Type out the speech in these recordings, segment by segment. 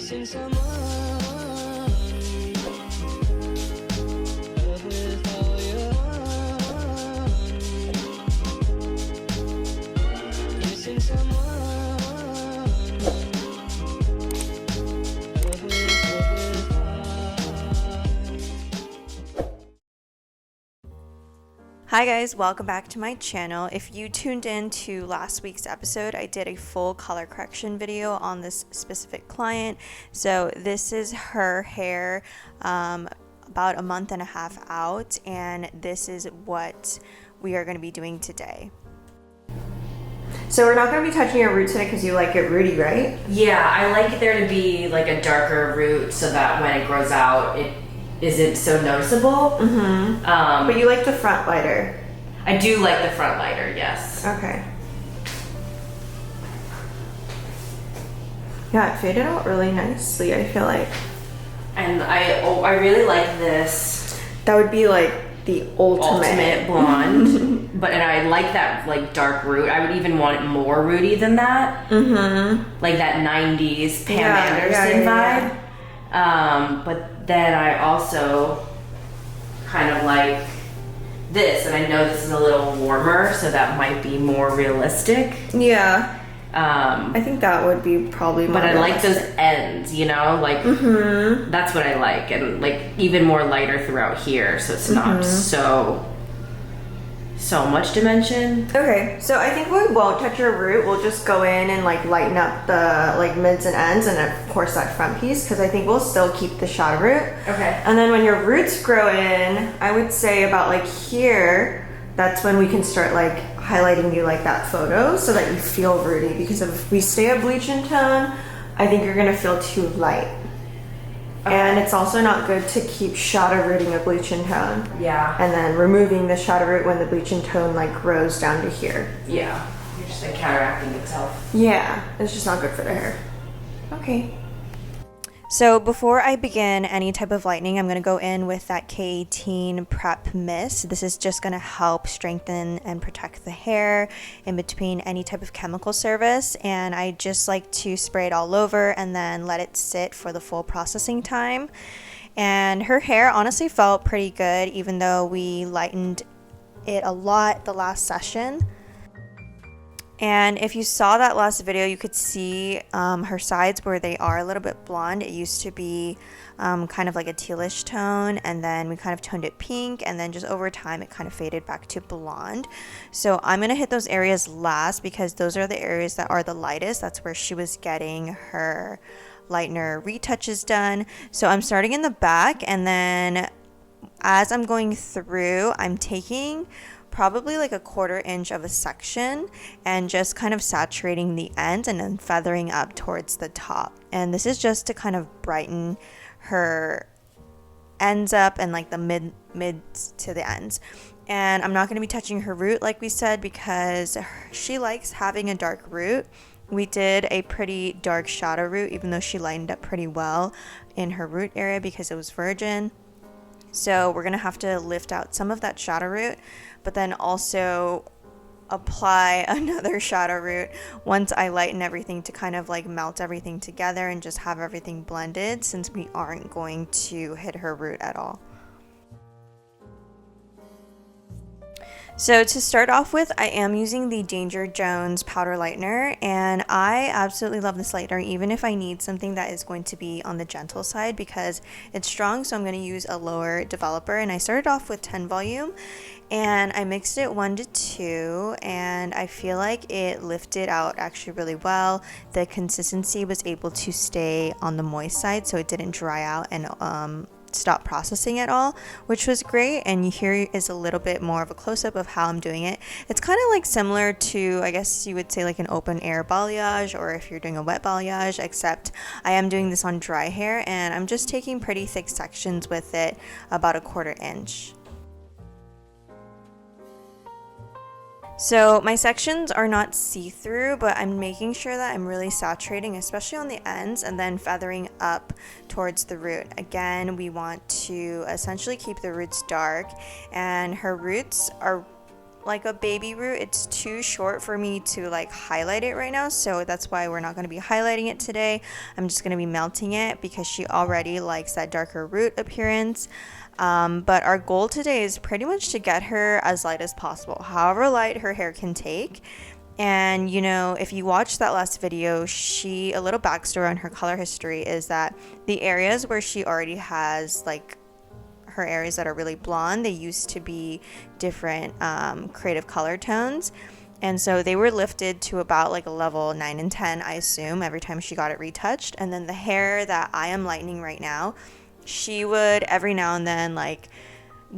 Missing someone with all your missing someone. Hi guys, welcome back to my channel. If you tuned in to last week's episode, I did a full color correction video on this specific client. So this is her hair about a month and a half out, and this is what we are going to be doing today. So we're not going to be touching your root today because you like it rooty, right? Yeah, I like there to be like a darker root so that when it grows out, it isn't so noticeable. Mm-hmm. But you like the front lighter. I do like the front lighter, yes. Okay. Yeah, it faded out really nicely, I feel like. And I really like this. That would be like the ultimate blonde. And I like that like dark root. I would even want it more rooty than that. Mm-hmm. Like that 90s Pam Anderson vibe. But then I also kind of like this, and I know this is a little warmer, so that might be more realistic. Yeah. I think that would be probably more But I realistic. like those ends, you know? Like, that's what I like. And like even more lighter throughout here, so it's not so much dimension. Okay, so I think we won't touch your root. We'll just go in and like lighten up the like mids and ends, and of course that front piece, because I think we'll still keep the shadow root. Okay. And then when your roots grow in, I would say about like here, that's when we can start like highlighting you like that photo so that you feel rooty, because if we stay at bleach and tone, I think you're gonna feel too light. Okay. And it's also not good to keep shadow rooting a bleach and tone. Yeah. And then removing the shadow root when the bleach and tone like grows down to here. Yeah. You're just like counteracting itself. Yeah, it's just not good for the hair. Okay. So before I begin any type of lightening, I'm going to go in with that K18 Prep Mist. This is just going to help strengthen and protect the hair in between any type of chemical service. And I just like to spray it all over and then let it sit for the full processing time. And her hair honestly felt pretty good, even though we lightened it a lot the last session. And if you saw that last video, you could see her sides where they are a little bit blonde. It used to be kind of like a tealish tone, and then we kind of toned it pink, and then just over time it kind of faded back to blonde. So I'm going to hit those areas last because those are the areas that are the lightest. That's where she was getting her lightener retouches done. So I'm starting in the back, and then as I'm going through, I'm taking probably like a 1/4 inch of a section and just kind of saturating the ends and then feathering up towards the top. And this is just to kind of brighten her ends up and like the mids to the ends. And I'm not going to be touching her root like we said because she likes having a dark root. We did a pretty dark shadow root, even though she lightened up pretty well in her root area because it was virgin. So we're going to have to lift out some of that shadow root, but then also apply another shadow root once I lighten everything to kind of like melt everything together and just have everything blended, since we aren't going to hit her root at all. So to start off with, I am using the Danger Jones powder lightener, and I absolutely love this lightener even if I need something that is going to be on the gentle side because it's strong. So I'm going to use a lower developer, and I started off with 10 volume and I mixed it 1 to 2, and I feel like it lifted out actually really well. The consistency was able to stay on the moist side, so it didn't dry out and stop processing at all, which was great. And here is a little bit more of a close-up of how I'm doing it. It's kind of like similar to, I guess you would say, like an open air balayage, or if you're doing a wet balayage, except I am doing this on dry hair, and I'm just taking pretty thick sections with it, about a 1/4 inch. So my sections are not see-through, but I'm making sure that I'm really saturating, especially on the ends, and then feathering up towards the root. Again, we want to essentially keep the roots dark, and her roots are like a baby root. It's too short for me to like highlight it right now, so that's why we're not going to be highlighting it today. I'm just going to be melting it because she already likes that darker root appearance. But our goal today is pretty much to get her as light as possible, however light her hair can take. And you know, if you watched that last video, a little backstory on her color history is that the areas where she already has like her areas that are really blonde, they used to be different creative color tones, and so they were lifted to about like a level 9 and 10, I assume, every time she got it retouched. And then the hair that I am lightening right now, she would every now and then like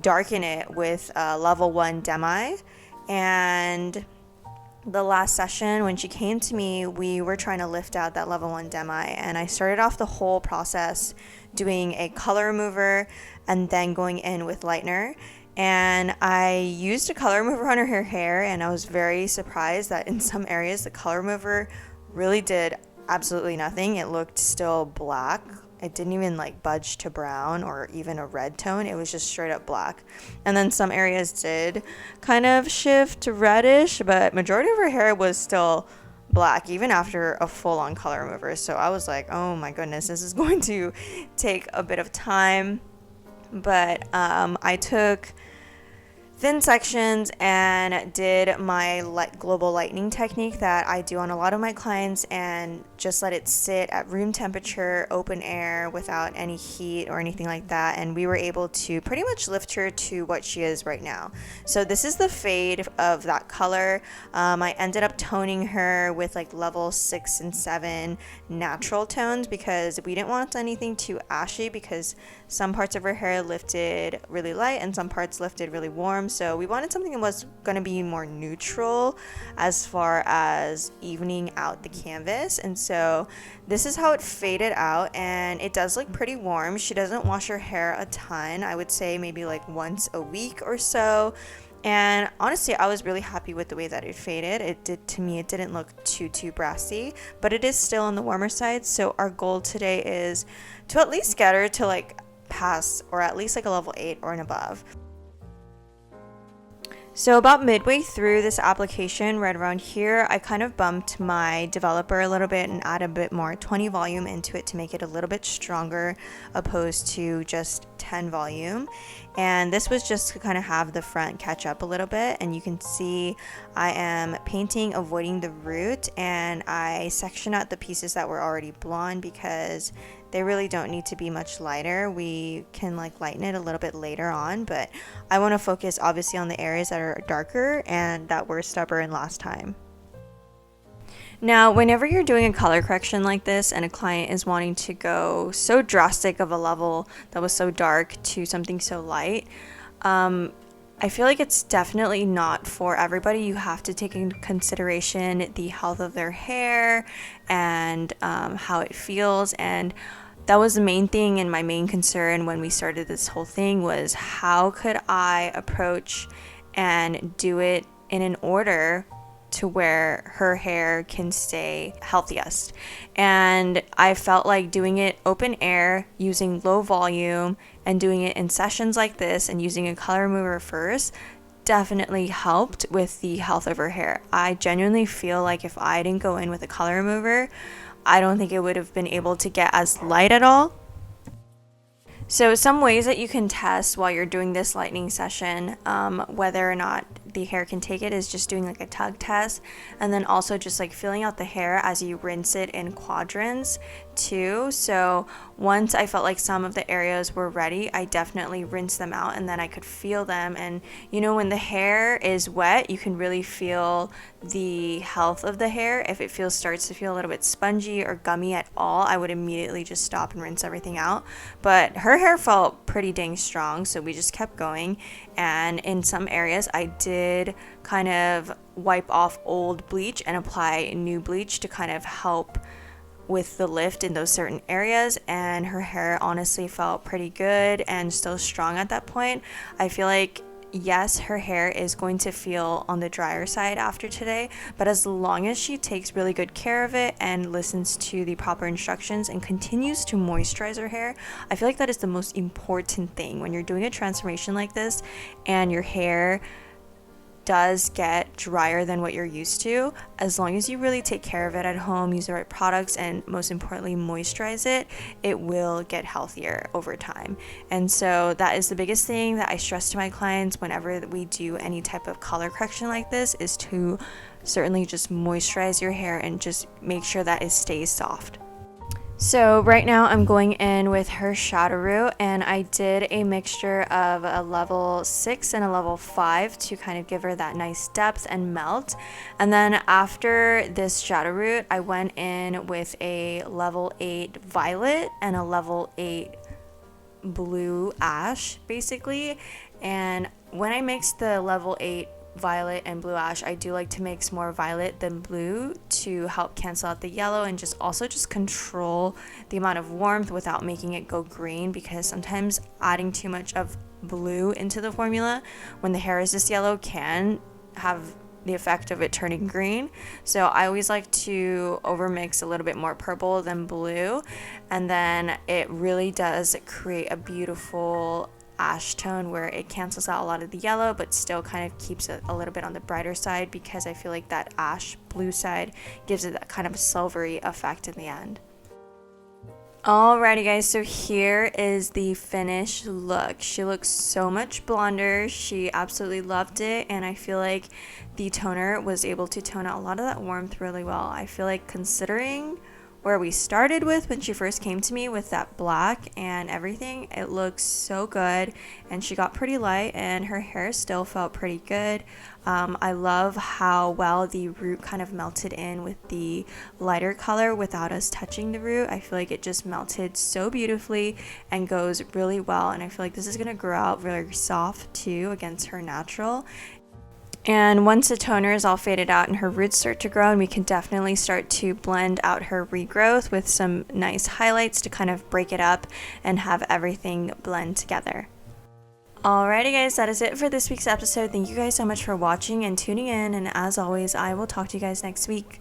darken it with level 1 demi. And the last session when she came to me, we were trying to lift out that level 1 demi, and I started off the whole process doing a color remover and then going in with lightener. And I used a color remover on her hair, and I was very surprised that in some areas the color remover really did absolutely nothing. It looked still black. It didn't even like budge to brown or even a red tone. It was just straight up black. And then some areas did kind of shift to reddish, but majority of her hair was still black even after a full-on color remover. So I was like, oh my goodness, this is going to take a bit of time. But I took thin sections and did my global lightning technique that I do on a lot of my clients, and just let it sit at room temperature, open air, without any heat or anything like that. And we were able to pretty much lift her to what she is right now. So this is the fade of that color. I ended up toning her with like level 6 and 7 natural tones because we didn't want anything too ashy, because some parts of her hair lifted really light and some parts lifted really warm. So we wanted something that was going to be more neutral as far as evening out the canvas. And so this is how it faded out, and it does look pretty warm. She doesn't wash her hair a ton. I would say maybe like once a week or so. And honestly, I was really happy with the way that it faded. It didn't look too brassy, but it is still on the warmer side. So our goal today is to at least get her to like pass, or at least like a level 8 or an above. So about midway through this application, right around here, I kind of bumped my developer a little bit and added a bit more 20 volume into it to make it a little bit stronger, opposed to just 10 volume. And this was just to kind of have the front catch up a little bit. And you can see I am painting avoiding the root, and I section out the pieces that were already blonde because they really don't need to be much lighter. We can like lighten it a little bit later on, but I want to focus obviously on the areas that are darker and that were stubborn last time. Now, whenever you're doing a color correction like this and a client is wanting to go so drastic of a level that was so dark to something so light, I feel like it's definitely not for everybody. You have to take into consideration the health of their hair and how it feels. And that was the main thing, and my main concern when we started this whole thing was how could I approach and do it in an order to where her hair can stay healthiest. And I felt like doing it open air, using low volume, and doing it in sessions like this and using a color remover first definitely helped with the health of her hair. I genuinely feel like if I didn't go in with a color remover, I don't think it would have been able to get as light at all. So some ways that you can test while you're doing this lightening session, whether or not the hair can take it, is just doing like a tug test, and then also just like feeling out the hair as you rinse it in quadrants too. So once I felt like some of the areas were ready, I definitely rinsed them out, and then I could feel them. And you know, when the hair is wet, you can really feel the health of the hair. If it starts to feel a little bit spongy or gummy at all, I would immediately just stop and rinse everything out. But her hair felt pretty dang strong, so we just kept going. And in some areas I did kind of wipe off old bleach and apply new bleach to kind of help with the lift in those certain areas, and her hair honestly felt pretty good and still strong at that point. I feel like yes, her hair is going to feel on the drier side after today, but as long as she takes really good care of it and listens to the proper instructions and continues to moisturize her hair, I feel like that is the most important thing when you're doing a transformation like this and your hair does get drier than what you're used to, as long as you really take care of it at home, use the right products, and most importantly moisturize it, it will get healthier over time. And so that is the biggest thing that I stress to my clients whenever we do any type of color correction like this, is to certainly just moisturize your hair and just make sure that it stays soft. So right now I'm going in with her shadow root, and I did a mixture of a level 6 and a level 5 to kind of give her that nice depth and melt. And then after this shadow root, I went in with a level 8 violet and a level 8 blue ash basically. And when I mixed the level 8 violet and blue ash, I do like to mix more violet than blue to help cancel out the yellow and just also just control the amount of warmth without making it go green, because sometimes adding too much of blue into the formula when the hair is this yellow can have the effect of it turning green. So I always like to overmix a little bit more purple than blue, and then it really does create a beautiful ash tone where it cancels out a lot of the yellow but still kind of keeps it a little bit on the brighter side, because I feel like that ash blue side gives it that kind of silvery effect in the end. Alrighty guys, so here is the finished look. She looks so much blonder. She absolutely loved it, and I feel like the toner was able to tone out a lot of that warmth really well. I feel like, considering where we started with when she first came to me with that black and everything, it looks so good, and she got pretty light and her hair still felt pretty good. I love how well the root kind of melted in with the lighter color without us touching the root. I feel like it just melted so beautifully and goes really well, and I feel like this is going to grow out very soft too against her natural. And once the toner is all faded out and her roots start to grow, and we can definitely start to blend out her regrowth with some nice highlights to kind of break it up and have everything blend together. Alrighty guys, that is it for this week's episode. Thank you guys so much for watching and tuning in, and as always, I will talk to you guys next week.